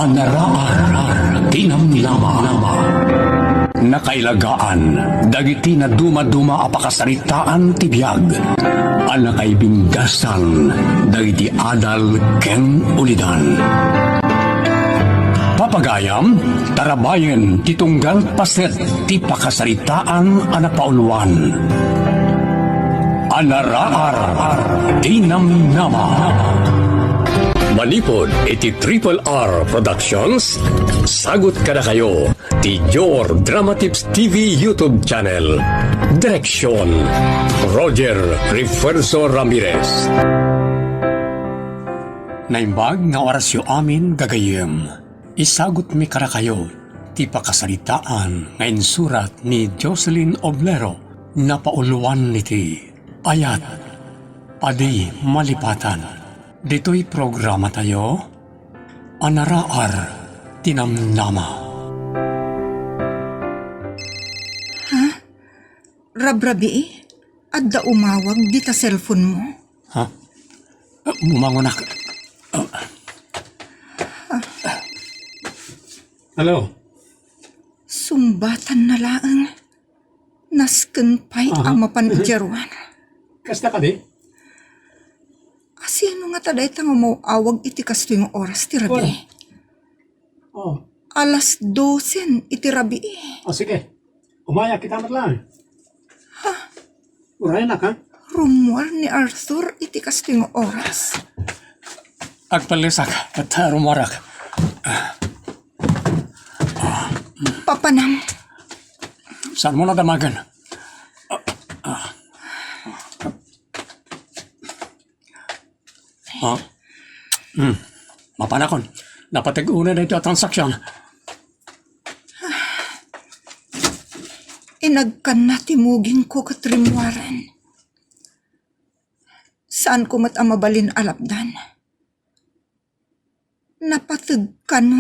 Anaraar, tinamlama. Nakailagaan, dagiti na dumaduma apakasaritaan tibiyag. Anakay binggasan, dagiti adal ken ulidan. Papagayam, tarabayen, titunggal paset, ti pakasaritaan anapauluan. Anaraar, tinamnama. Manipod, iti Triple R Productions, sagot ka na kayo, ti Your Dramatips TV YouTube channel. Direksyon, Roger Refuerzo Ramirez. Naimbag nga orasyo amin gagayem, isagot mi kara kayo, ti pakasalitaan nga insurat ni Jocelyn Oblero, na pauluan niti ayat, padi malipatan. Dito'y programa tayo, Anaraar, tinamnama. Ha? Rabrabi, adda umawag di ta cellphone mo? Ha? Bumangonak. Hello? Sumbatan na laang. Nasken pa'y ang mapanidyaruan. Kasta ka di? Sino nga taday ta nga mauawag iti kasto yung oras ti rabi? Oh. Alas 12 iti rabi. Oh, sige. Umaya kita matlaan. Ha? Uray na ka? Rumor ni Arthur iti kasto yung oras. Agpalisak at rumarak. Papanam. Saan mo na damagan? Mapanakon. Napatig-una na ito transaksyon. Inagkan na timugin ko katrimwaran. Saan ko mat amabalin alapdan? Napatagkan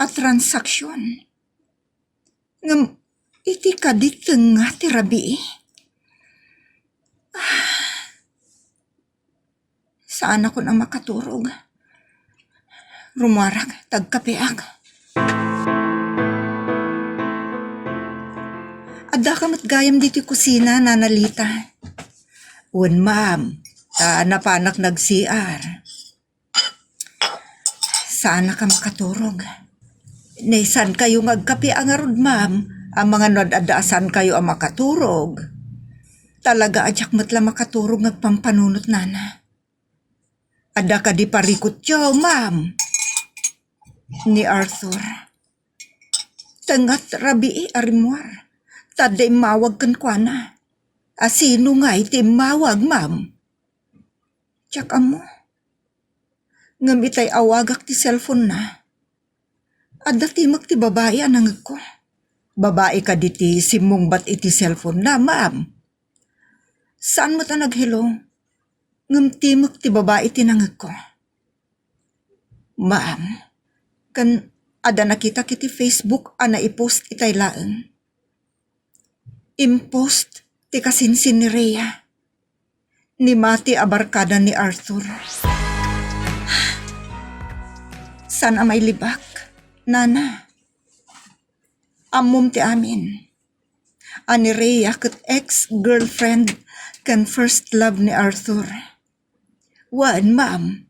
at transaksyon. Ngam iti kadit nga ti rabi. Saan ako na makaturog? Rumarag, tagkapeag. Adda ka matgayam dito kusina, nanalita. Un ma'am, napanak nag-CR. Saan ka makaturog? Naisan kayo ngagkapeag nga rod, ma'am. Ang mga nadadaasan kayo ang makaturog. Talaga adyak matla makaturog ngagpampanunot nana. Ada ka di parikot yo, ma'am. Ni Arthur. Tangat rabi arimwar. Taday mawag kan kwa na. Asino nga iti mawag, ma'am? Tsaka mo. Ngamitay awagak ti cellphone na. Ada timak ti babae anang ko. Babae ka diti simong bat iti cellphone na, ma'am. Saan mo ta naghilo? Ngamtimok ti babae tinangag ko. Ma'am, kan ada nakita kiti Facebook ana ipost itay laeng. Impost ti kasinsin ni Rhea. Ni Mati abarkada ni Arthur. San amay libak, nana. Amom ti amin. Ani Rhea ket ex-girlfriend kan first love ni Arthur. Wan, ma'am.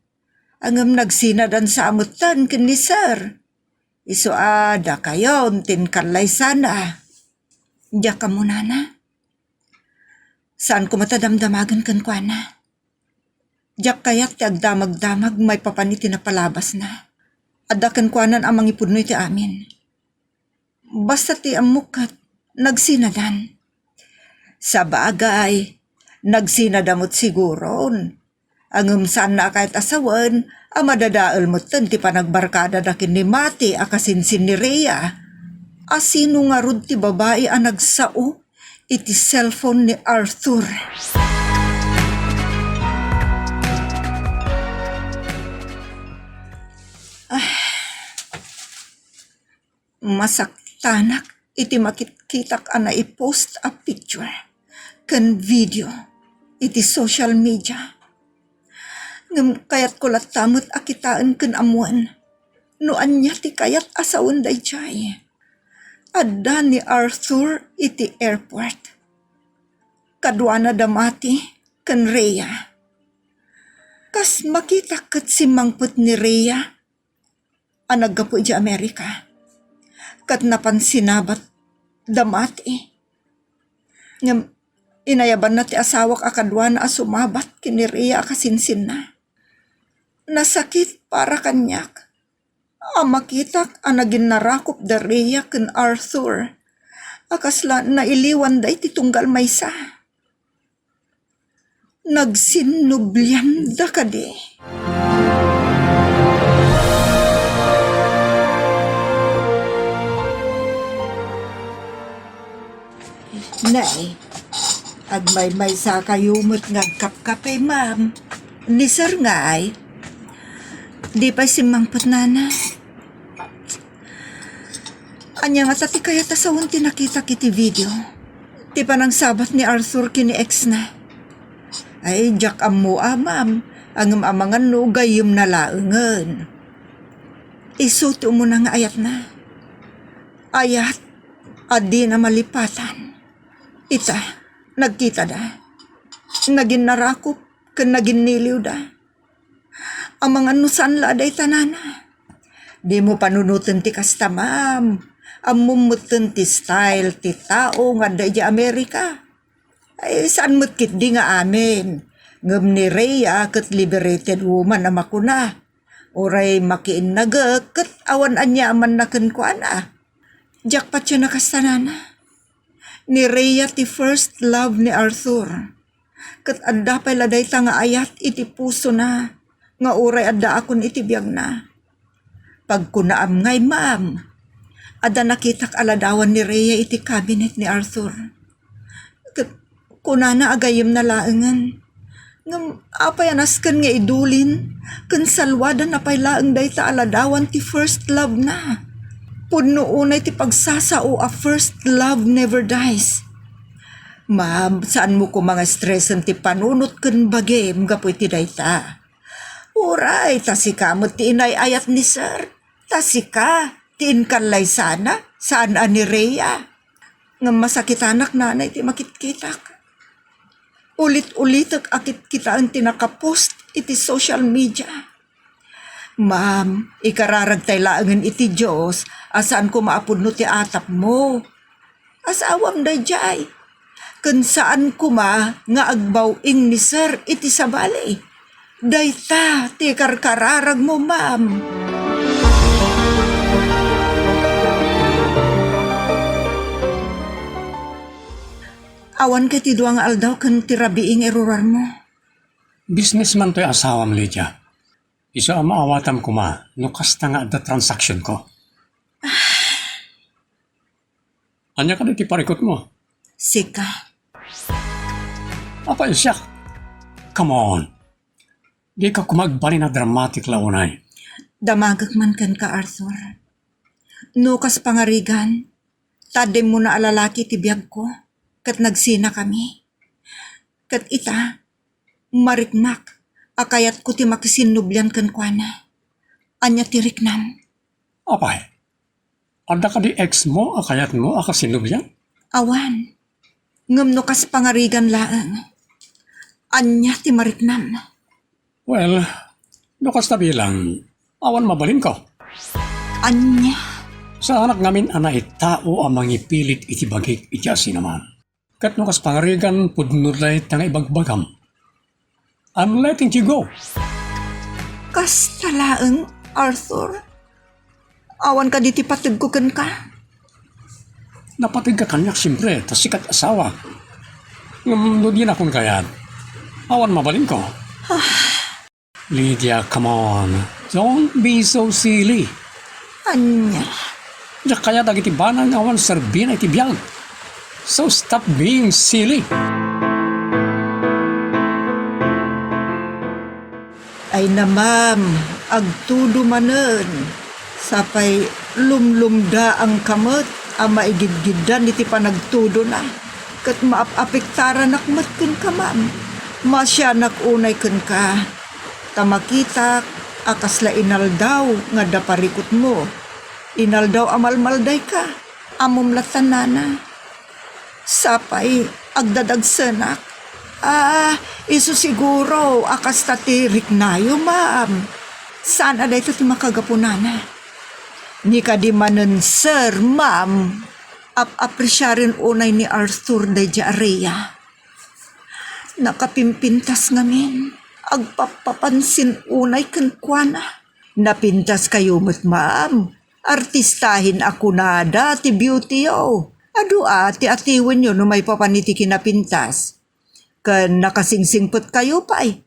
Angam nagsinadan sa amutan ken ni sir. Iso ada kayo, tinkalay sana. Diya ka muna na. Saan ko matadamdamagan kan kwa na? Diya kaya't agdamag-damag may papaniti na palabas na. Ada kan kwa nan amang ipudno iti amin. Basta ti amukat, nagsinadan. Sa bagay, nagsinadamot siguron. Angam saan na kahit asawan, amadadaal mo ti panagbarkada dakin ni Mati akasinsin ni Rhea. Asino nga rod ti babae ang nagsao iti cellphone ni Arthur. Masaktanak iti makitkitak ana i-post a picture kan video iti social media. Ngam kayat ko latamot akitaan ken amuan. Noan niya ti kayat asawon day chay. Adda ni Arthur iti airport. Kadwana damati ken Rhea. Kas makita ket si mangput ni Rhea. Anaggapo di Amerika. Kat napansinabat damati. Ngam inayaban na ti asawak akadwana asumabat kini Rhea akasinsin na. Nasakit para kanyak. Makitak anagin narakop da Rhea ken Arthur. Akasla nailiwan da iti tunggal maysa. Nagsinublian da kadi. Nay, agmay-may sa kayumot ngagkap-kapay ma'am. Ni sir ngay, di pa simangpot nana. Anya nga tati kaya tasawon tinakita kiti video. Di pa nang sabat ni Arthur kini ex na. Ay, jak amu ma'am, ang amangan no gayum na laungan. Isuto mo na nga ayat na. Ayat, adi na malipatan. Ita, nagkita da. Naging narakop, kan naging niliw da. Ang mga nusan laday tanana. Di mo panunutin ti kasta ma'am. Amumutin ti style ti tao nga day di Amerika. Ay saan mo't kit di nga amin. Ngam ni Rhea kat liberated woman na makuna. Oray makiin naga kat awan anya man na kenkwana. Jak pa siya nakastanana. Ni Rhea ti first love ni Arthur. Kat adda pa'y laday ta nga ayat iti puso na. Nga oray adda akon iti biyag na. Pag kunaam ngay ma'am. Adda nakitak aladawan ni Rhea iti cabinet ni Arthur. Kat kunana agayim na laengan. Ngam apay anaskan nga idulin. Kan salwada na pa'y laeng day ta aladawan ti first love na. Puno unay ti pagsasao a first love never dies. Ma'am, saan mo ko mga stresan ti panunot ken bagem gapoy ti dayta? Uray, tasika mo ti inay ayat ni sir. Tasika, ti inkanlay sana, saan ani Rhea? Nga masakit anak nanay ti makitkitak. Ulit-ulitak akit kita ang tinakapost iti social media. Ma'am, ikararag tay laangan iti Diyos, asaan ko maapudno ti atap mo. Asawam da jay. Kun saan ko ma nga agbawing ni sir iti sabali. Dayta, ti karkararag mo, ma'am. Awan ka ti duang aldaw kan ti rabiing erurar mo. Businessman to'y asawam, Lydia. Isa ang maawatam ko ma, no kasta nga da transaction ko. Anya ka na ti parikot mo? Sika. Apa siya? Come on. Di ka kumagbali na dramatic launay. Damagak man kan ka, Arthur. Nukas pangarigan, tadim mo na alalaki ti biyag ko, kat nagsina kami. Kat ita, marikmak, akayat ko ti makisinublian kan kuana. Anya ti riknam. Apay, ada ka di ex mo, akayat mo, akasinubyan? Awan, ngam nukas pangarigan laang. Anya ti mariknam. Well, nukas tabi lang, awan mabalin ko. Anya. Sa anak ngamin anay tao ang mangipilit iti bagik iti asinaman. Kat nukas pangarigan pudnulay tanga ibagbagam. I'm letting you go. Kastalaang, Arthur. Awan ka diti patid ko kan ka. Napatig ka kanyak siyempre, tas sikat asawa. No di na kung kayat. Awan mabalin ko. Lydia, come on. Don't be so silly. Anya. Diyak kaya dagiti banang awan serbin ay tibiyang. So stop being silly. Ay na ma'am, agtudo manen. Sapay lumlumda ang kamot, ang maigidgidan iti panagtudo na. Kat maapapektaran nakmat kun ka ma'am. Masya nakunay kun ka. Tamakita akas la inaldaw nga daparikot mo. Inaldaw amalmalday ka. Amom latan nana. Sapay agdadagsanak. Iso siguro akas tatirik nayo, ma'am. Saan aday ito makagapunana? Ni ka di manen, sir, ma'am. Apresyarin unay ni Arthur de Jarea. Nakapimpintas ngamin. Agpapapansin unay kankwana. Napintas kayo mo't, ma'am. Artistahin ako nada, ti beauty yo. Adu ti atiwan nyo no may papaniti kinapintas. Kan nakasingsingpot kayo pa eh.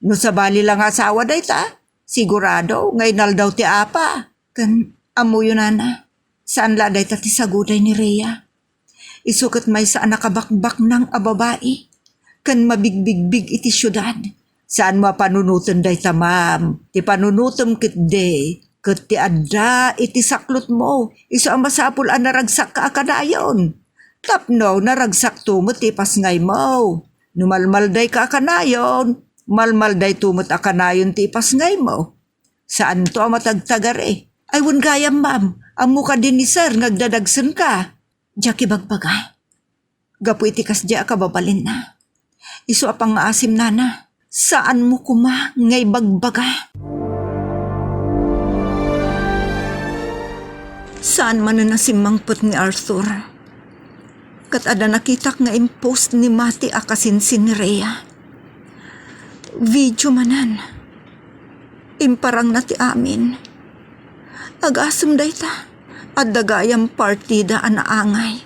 No sabali lang asawa day ta. Sigurado, ngayon daw ti apa. Kan amuyo nana. Saan la day ta ti saguday ni Rhea? Isukat may saan nakabakbak ng ababae. Kan mabigbigbig iti syudad. Saan mo panunutan day ta, ma'am? Ti panunutam kit day. Kat ti adda iti saklot mo. Iso ang masapul ang naragsak ka akadayon. Tapno naragsak tumot ti pasngay mo. Numalmalday ka akanayon. Malmalday tumot akanayon ti pasngay mo. Saan to ang matagtagare? Ay wun gayam, ma'am. Ang muka din ni sir ngagdadagsan ka. Jaki bagbaga. Gapu iti kasdya ka babalin na. Iso apang maasim nana. Saan mo kuma ngay bagbaga? Saan man na nasimangpot ni Arthur? Kat ada nakitak nga impost ni Mati akasinsin ni Rhea. Video manan. Imparang na ti amin. Agasam day ta. At dagayang partida anaangay.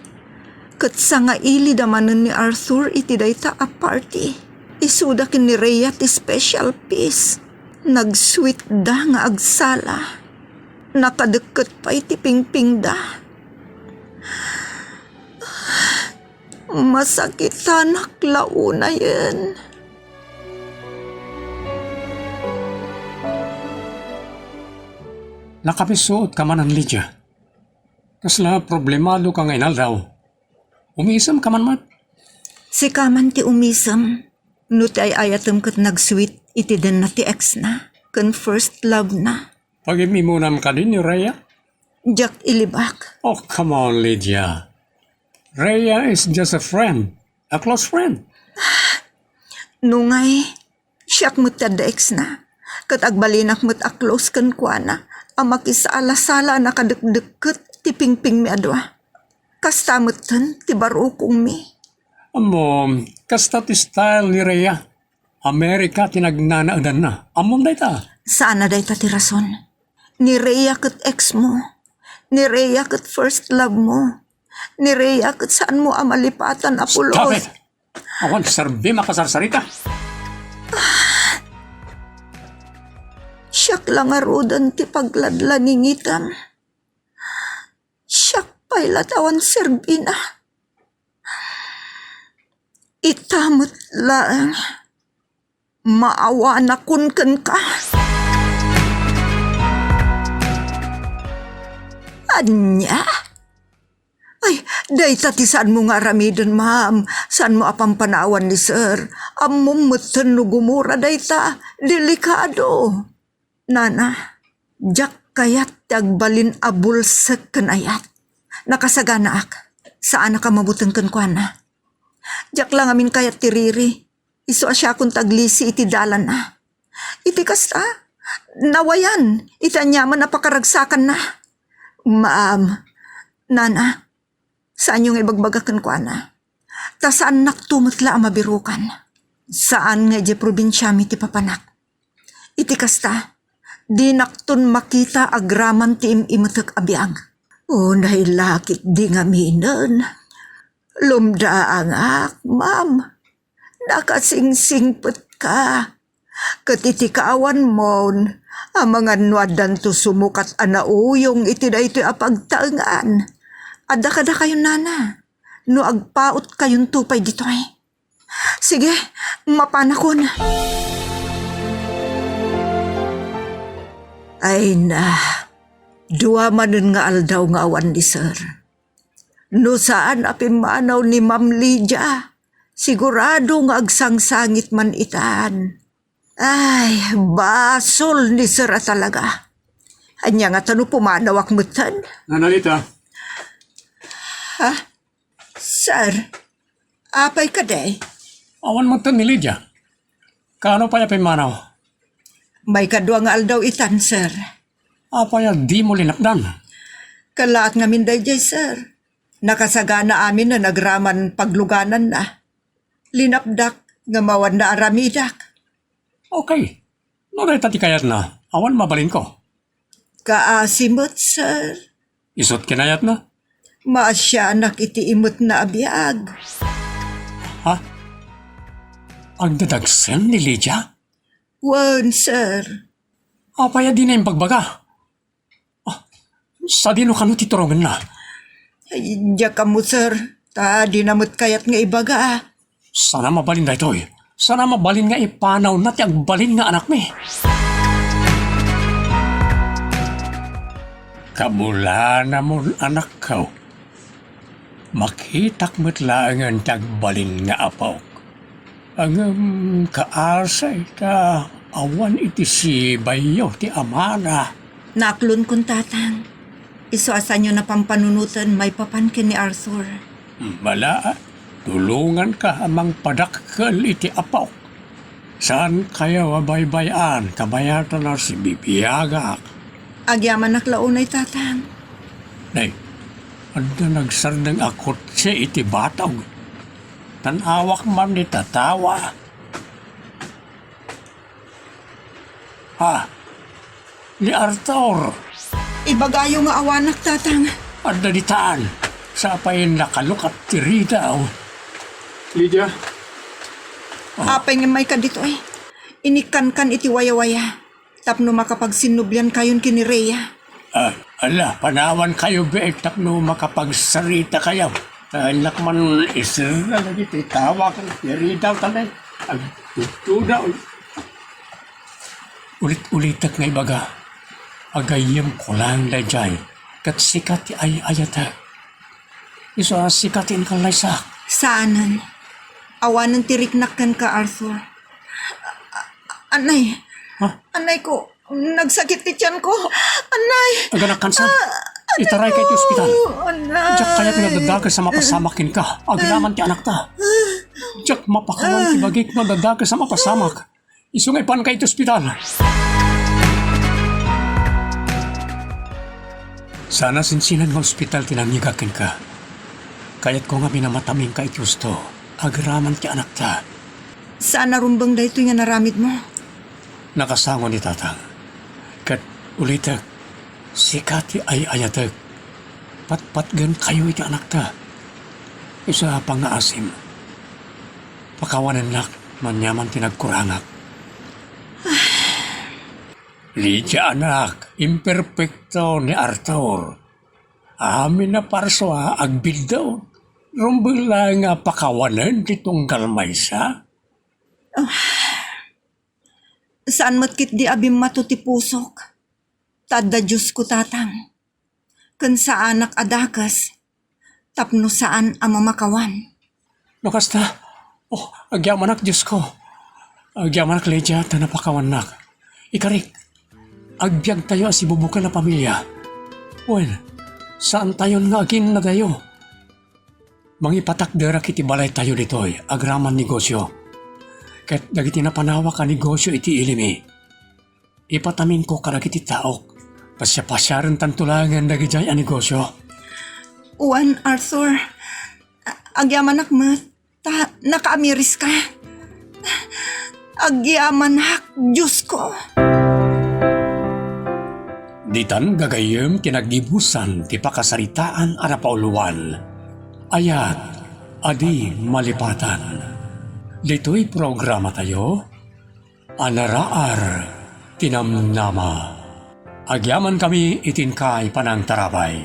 Kat sa nga ili damanan ni Arthur iti day ta a party. Isuda kin ni Rhea ti special piece. Nag-sweet da nga agsala. Nakadeket pa iti pingping da. Masakitan naklauna yan. Nakapisuot ka man ang Lydia. Kasla problemado ka nga inaldaw. Umisam ka man mat. Si kaman ti umisam. Nuti ay ayatom kat nag-sweet iti den na ti ex na. Kan first love na. Pag-imimunan ka din ni Rhea? Jack ilibak. Oh, come on, Lydia. Rhea is just a friend. A close friend. Nungay, siyak mo't kada ex na. Kat agbalinak mo't a close kan kwa na. Amakisala-sala na kadekdeket ti pingping mi adwa. Kastamot tan ti baro kong mi. Amo, kasta ti style ni Rhea. Amerika tinagnanaadan na. Amom day ta. Saan na day ta ti rason? Ni Rhea kat ex mo. Ni Rhea kat first love mo. Ni Rhea kat saan mo amalipatan apulos. Stop it! Awan, sarbi makasarsarita. Siyak lang arudan ti pagladlaningitan. Siyak pa'y latawan serbina. Itamot lang. Maawa na kunkan ka. Anya? Ay, day tati saan mo nga ramidan, ma'am? Saan mo apampanawan ni sir? Amom mutan no gumura day ta. Delikado. Nana, jak kayat tagbalin abul sa kanayat. Nakasagana ak. Saan ka mabutang kankwana? Jak lang amin kayat tiriri. Iso asya kung taglisi iti dalan na. Iti kasta, nawayan. Itanyaman na pakaragsakan na. Ma'am, nana, saan yung ibagbagakan ko na? Ta saan naktumutla ang mabirukan? Saan nga di probinsya mi ti papanak? Iti kasta, di naktun makita agraman ti imutak abiyang. O nahilakit di nga minan. Lumdaang ak, ma'am. Nakasingsingpot ka. Katitikawan mon. Ang mga nuadan to sumukat anauyong iti da ito apagtaangan. Ada kada kayo nana. No agpaot kayong tupay dito eh. Sige, mapanakon. Ay na, duwa manun nga aldaw nga awan ni sir. No saan apimanaw ni Ma'am Lydia, sigurado nga agsangsangit man itan. Ay, basol ni Sir talaga. Anya nga tanu pumanawak mutan. Nanalita, Sir, apay ka day? awan mo ni Lydia. Kano pa yapay manaw? May kadwa nga aldaw itan, sir. Apa ya di mo linapdan? Kalaat nga minday jay, sir. Nakasagana amin na nagraman pagluganan na. Linapdak nga mawan na aramidak. Okay. Noray tati kayat na. Awan mabalin ko. Kaasimot, sir. Isot kinayat na. Maasya anak iti imot na abiyag. Ha? Ang dadagsan ni Lydia? Wan, sir. Apa ya di na yung pagbaga? Sa dino kano titurongan na? Ay, diya ka mo, sir. Ta, di namot kayat nga ibaga. Sana mabalin na ito'y. Sana mabalin nga ipanaw na ti agbalin nga anak mi. Kabula na mo anak ko. Makitak mo't laangan ti agbalin nga apaw. Ang kaasay ka awan iti si bayo ti amana. Naklon kong tatang. Isuasa nyo na pampanunutan may papankin ni Arthur. Bala, tulungan ka amang padakkel iti apaw. Saan kaya wabaybayan kabayatan na si bibiyagak? Agyaman naklaunay tatang. Nay, anda nagsardang akot siya iti bataw. Tanawak man ni tatawa. Ni Arthur, Ibagayo nga awanak tatang. anda ditaan, sa payin nakaluk at tiridaw. Lydia? Apay nga may ka dito ay. Inikan-kan iti waya-waya. Tapno makapagsinubyan kayon kini Rhea. Ala, panawan kayo beektak no makapagsarita kayo. Anak man isir na lagi titawa ka. Tiridaw talay. Agtutudaw. Ulit-ulitak nga ibaga. Agayam ko lang lajay. Kat sikat ay ayata. Iso sikatin kang laysak. Saanan? Awanan tiriknakan ka, Arthur. Anay. Anay ko. Nagsakit ti tiyan ko. Anay. Aganak kansan. Itaray kayo ti ospital. Anay. Diyak kaya't nadadagas sa mapasamakin ka. Aglaman ti anak ta. Diyak mapakawan ti bagik nadadagas sa mapasamak. Isungay pan kayo ti ospital. Sana sinsinan ng ospital tinangigakin ka. Kaya't ko nga minamataming ka itusto. Agraman ti anak ta. Saan narumbang da ito nga naramid mo? Nakasango ni tatang. Kat ulitak, sikati ay ayatag. Patpatgan kayo iti anak ta. Isa pang naasim. Pakawanan nak, manyaman tinagkurangak. Lydia anak, imperfecto ni Arthur. Amin na parswa agbildaw. Rumbang lang nga pakawanan ditong kalmaysa. Saan matkit di abim matuti pusok? Tadda Diyos ko tatang. Kan sa anak adakas, tapno saan ang mamakawan. Nakasta, agyaman ak Diyos ko. Agyaman ak Lydia, tanapakawan nak. Ikarik, agbyag tayo as ibubukan na pamilya. Well, saan tayo nagin na tayo? Mangipatakdera kiti balay tayo ditoy, agraman negosyo. Ket dagiti napanawa ka negosyo iti ilimi. Ipatamin ko karagiti taok. Pasya-pasyaran tantulangan dagijay a negosyo. Uwan, Arthur. Agyaman ak nakaamiris ka. Agyaman ak, Diyos ko. Ditan gagayem kinagdibusan ti pakasaritaan a napauluan. Ayat, adi malipatan. Dito'y programa tayo, Anaraar, Tinamnama. Agyaman kami itingkay panang tarabay.